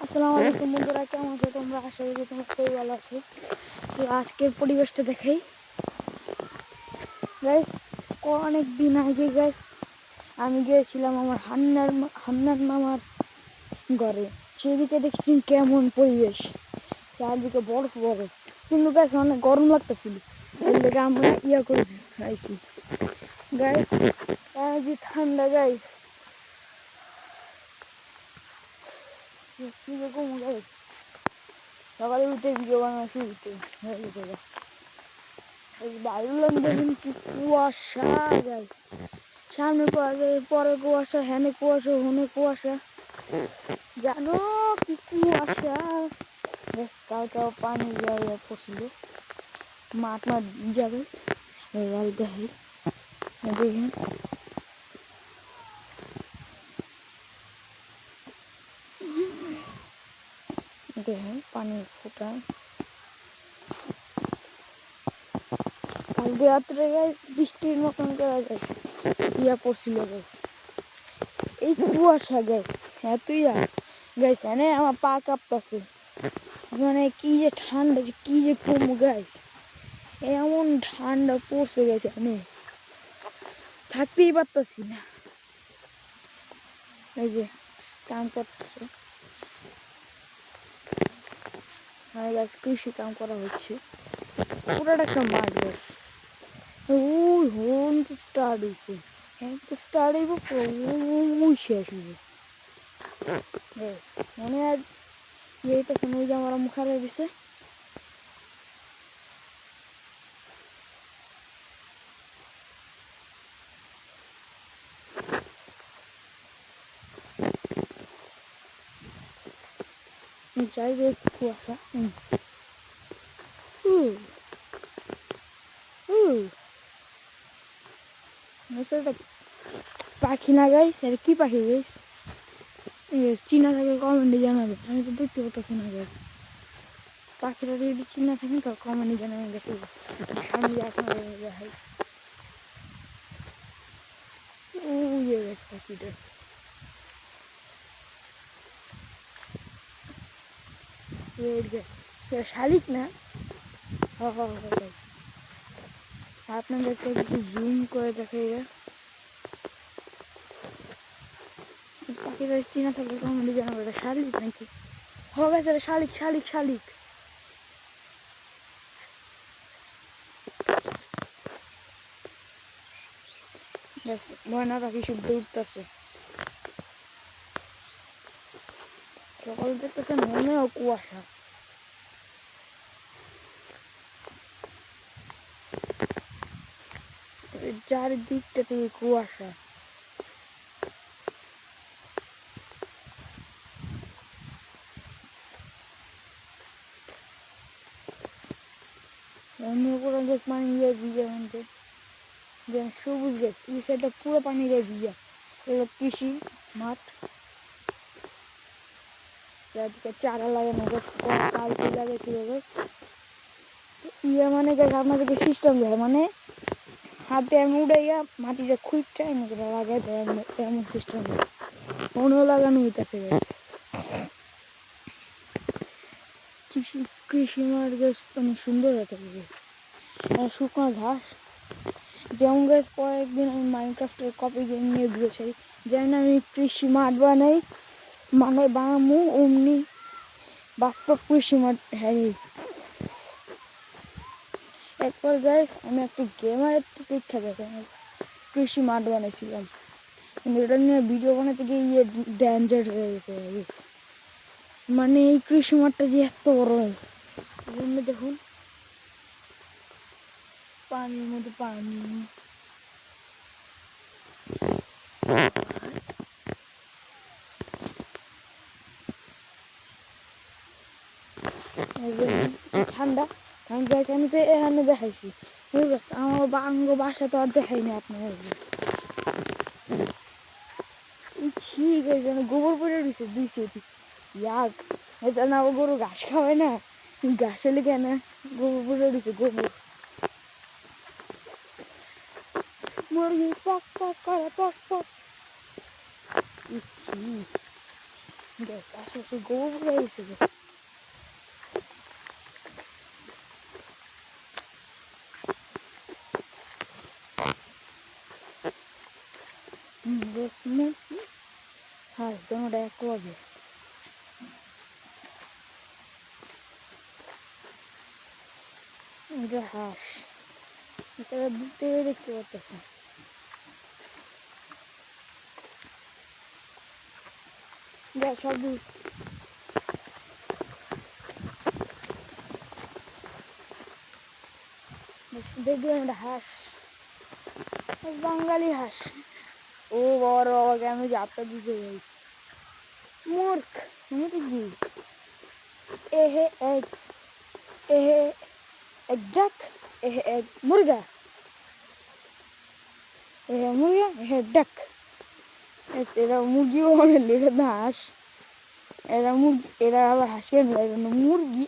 আসসালামু আলাইকুম বন্ধুরা, কেমন আছো তোমরা? আশা করি তোমরা খুবই ভালো আছো। তো আজকের পরিবেশটা দেখাই গাইস। অনেক দিন আগে গাইস আমি গিয়েছিলাম আমার হান্নার মামার ঘরে। সেদিকে দেখছি কেমন পরিবেশ, চারদিকে বরফ বরফ, কিন্তু গাইস অনেক গরম লাগতেছিল। এর লেগে আমরা করে আইছি গাইস। যে ঠান্ডা গাইস, কিরকম গাইস। সকালে উঠে ভিডিও বানানো শুরু করতে বায়ুলাম দেখুন কি কুয়াশা গাইস। সামনে পরে কুয়াশা, হ্যানে কুয়াশা, হনে কুয়াশা, জানো কি কুয়াশা। তাও তাও পানি যাওয়া পড়ছিল, মাঠ যাবে দেখাই দেখেন। দেখেন পানি ফোটা। কালকে রাত্রে গাইস বৃষ্টির মতন করা গেছে, পড়ছিল গাইস। এই কুয়াশা গাইস, এতই গাইস, মানে আমার পা কাঁপতেছে। মানে কি যে ঠান্ডা, কি যে কম গাইস, এমন ঠান্ডা পড়ছে গেছে, আমি থাকতেই পারতাছি না। এই যে কাম করতেছে গাছ, কৃষি কাম করা হচ্ছে, পুরাটা একটা মাঠ গাছ। ওই হন তো স্টার্ট হয়েছে, হ্যাঁ তো স্টার্ট হইব, ওই শেষ হইব। মানে আর এইটাছে ওই যে আমার মুখারে দিছে। যাই হোক কুয়াশা, পাখি না গাইস, আর কি পাখি গাইস? চিনা থাকে কমেন্টে জানাবে, আমি তো দেখতে পাচ্ছি না গাইস। পাখিরা যদি চিনা থাকেন তো কমেন্টে জানাবেন গেছে। আমি আপনাদের দেখাই উড়ে গেছে পাখিটা। শালিক না, আপনাদেরকে একটু জুম করে দেখাই। পাখিরা চিনা থাকলে কমেন্টে জানাবে এটা শালিক নাকি। হবে স্যার, শালিক শালিক শালিক। ময়না পাখি সব দৌড়তেছে, সকাল দেখতেছে মনেও কুয়াশা। চারিদিকটা থেকে কুয়াশা। অন্য কোনো গাছ পানি দিয়ে ভিজে, মধ্যে যেমন সবুজ গাছ, ওই সাইডটা পুরো পানি দিয়ে ভিজা। এগুলো কৃষি মাঠ, চারদিকে চারা লাগানো গাছ, কালকে লাগাইছিল গাছ। মানে গাছ আপনাদেরকে সিস্টেম দেয়, মানে হাতে আমি উড়াইয়া মাটিটা খুঁজটা এমন করে লাগাই দেয়, এমন সিস্টেম দেয়। মনেও লাগানো হইতেছে গাছ। কৃষি মাঠ গাছ অনেক সুন্দর হতে পারে। শুকনো ঘাস, যেমন গাছ কয়েকদিন আমি মাইনক্রাফটের কপি গেম নিয়ে দিয়েছি, যেমন আমি কৃষি মাঠ বানাই, মানে বানামু অমনি বাস্তব কৃষি মাঠ। হ্যাঁ, একবার গাইস আমি একটা গেমারের পরীক্ষা দেখে কৃষি মাঠ বানাইছিলাম, কিন্তু এটা নিয়ে ভিডিও বানাতে গিয়ে ডেঞ্জার হয়ে গেছে। মানে এই কৃষি মাঠটা যে এত বড়, দেখুন পানির মধ্যে পানি। ঠান্ডা কারণ গাছ আমি তো এখানে দেখাইছি, আমার বাসা তো আর দেখাইনি আপনার। ঠিক আছে, গোবর পরে দিছে দুই সেটি ইয়াক, এটা না গরু ঘাস খাওয়ায় না, ঘাস হলে কেন গোবর পরে দিছে। গোবর মুরগি পক পক করে, পক পক। দেখ আশেপাশে গোবর হয়ে গেছে। মুরগি হাঁস দোনোটা এক হবে। এটা হাঁস এছাড়া দূর থেকে দেখতে পাচ্ছি। দেখ সব দেখলাম এটা হাঁস, বাঙালি হাঁস। ও বড় বাবাকে আমি যাত্রা দিতে গেছি মূর্খ মুরগি। এহে এক এহে এক ডাক এহে এক মুরগা এহে মুরগা এহে ডাক। এরা মুরগি বানালো, এটা না হাঁস। এরা মুরগি, এরা আবার হাঁসের মুরগি।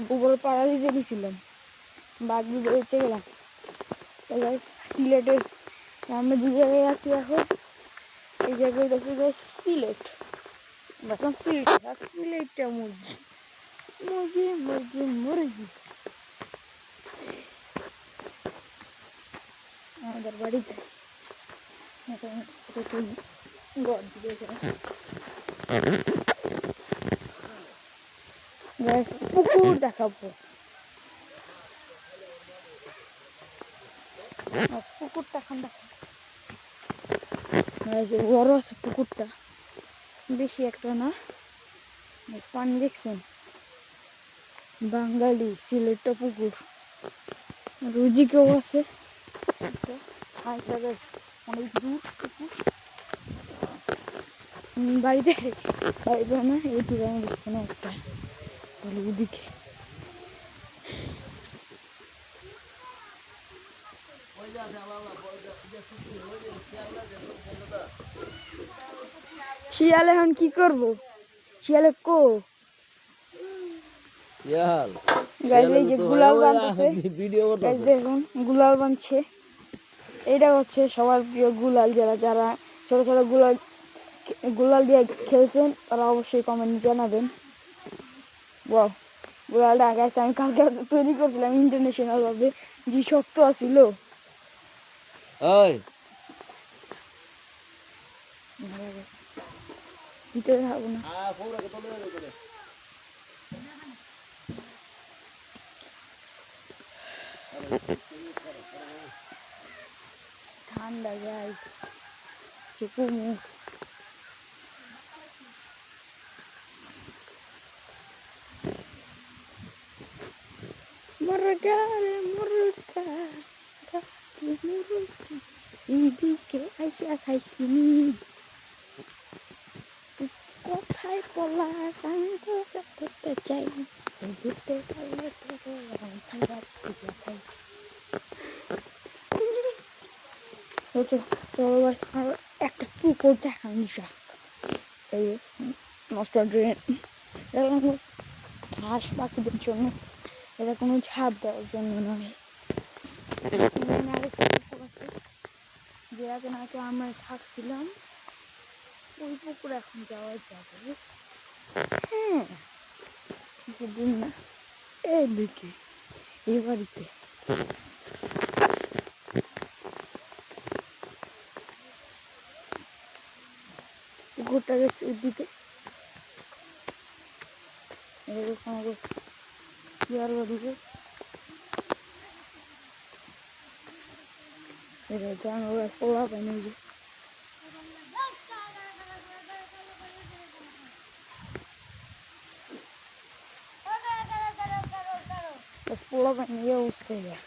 গোবর পাড়া দিতে দিয়েছিলাম, বাঘ দিতে হচ্ছে গেলাম। সিলেটে আমরা যে জায়গায় আছি এখন, এই জায়গাটা হচ্ছে সিলেট। দেখলাম সিলেট সিলেটটা মুরগি মুরগি মুরগি মুরগি। আমাদের বাড়িতে ঘর দিয়েছে পুকুর দেখাবো। পুকুরটা এখন দেখো বড় আছে পুকুরটা, বেশি একটা না। পানি দেখছেন, বাঙালি সিলেটটা পুকুর। রুজিকেও আছে অনেক দূর পুকুর। বাড়িতে বাড়িতে না এই দূরে আমি দেখবো না একটা ওদিকে। শিয়াল এখন কি করবো? শিয়ালে কো এই যে গুলাল বানতেছে, দেখুন গুলাল বানছে। এটা হচ্ছে সবার প্রিয় গুলাল। যারা যারা ছোট ছোট গুলাল গুলাল দিয়ে খেলছেন তারা অবশ্যই কমেন্ট জানাবেন। ওয়াও, গুলালটা গাইছে আমি কালকে তৈরি করছিলাম ইন্টারন্যাশনাল ভাবে, যে শক্ত আছিল। ভিতরে থাকবো না। ঠান্ডা যাই মুখ মুরগা রে মুরগা এইদিকে আইসা খাইছি কোথায় পলাশ, আমি তো ধরতে চাই ধরতে পারলে একটা পুকুর দেখান যাক। এই নষ্ট ড্রেন ঘাস পাখিদের জন্য, এটা কোনো ঝাঁপ দেওয়ার জন্য নয়। যেটাতে নাকি আমরা থাকছিলাম ওই পুকুরে এখন যাওয়া যাবে। হ্যাঁ যেদিন না এদিকে এই বাড়িতে পুকুরটা গেছে ওদিকে। ইয়ার বাড়িতে জানোয়ার গাছ পোলা পানি যে পোলা পানি উঠতে যায়।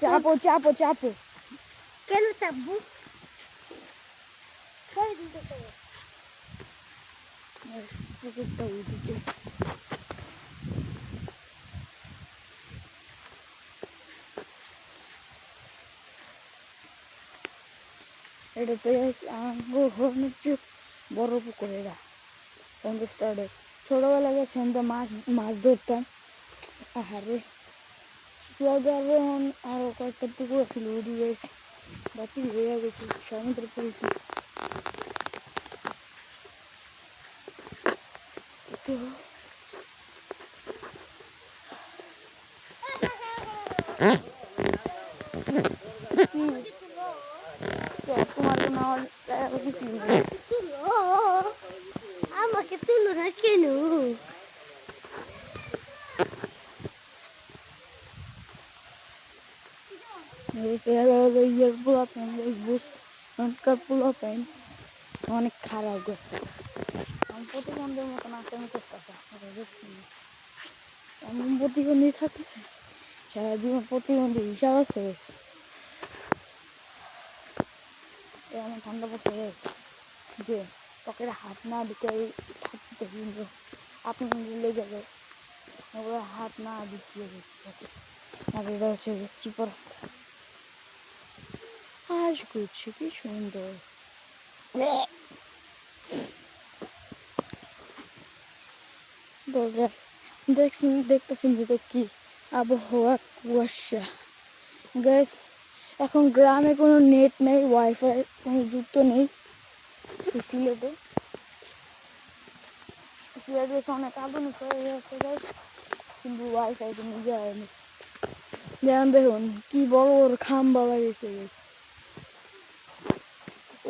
চাপো চাপো চাপো, কেন চাপবো? পুকুরটা ওইদিকে। এটা হচ্ছে বড় পুকুর। এরা ছোটবেলা গেছেন তো মাছ মাছ ধরতাম। আহারে সিয়াদে আরো কয়েকটা টুকরো ছিল ওই গাইস বাকি হয়ে গেছে সমুদ্রে পড়েছে তো তোমার কোনো আমার কিছু আমাকে তুলো না কেন ইয়ার পোলা প্যান্ট বুস পোলা প্যান্ট অনেক খারাপ গেছে আমি প্রতিবন্ধের মতন আচরণ করতেছে এমন প্রতিবন্ধী থাকলে সারা জীবন প্রতিবন্ধী হিসাব আছে এমন ঠান্ডা পড়তে গেছে যে পকেটে হাত না দিতে থাকতে কিন্তু আপনি লেগে যাবে ওরা হাত না দিতে আর এটা হচ্ছে চিপর রাস্তা আজ করছে কি সুন্দর দেখতেছেন যে কি আবহাওয়া কুয়াশা গ্যাস এখন গ্রামে কোনো নেট নেই ওয়াইফাই কোনো যুক্ত নেই সিলেটে সিলেটে অনেক আধুনিক হয়ে গেছে গ্যাস কিন্তু ওয়াইফাই কোনো যায়নি যেমন দেখুন কি বড় বড় খাম্বা লাগিয়েছে গেছে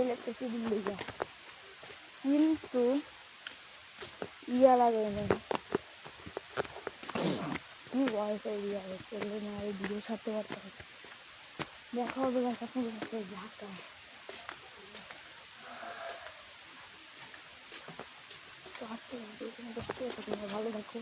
ইলেকট্রিসিটি লেগে কিন্তু ইয়া লাগাই না ওয়াইফাই দিয়া হচ্ছে না ভিডিও ছাড়তে পারতাম দেখা হবে আপনাদের সাথে ঢাকায় তো আজকে ভালো থাকো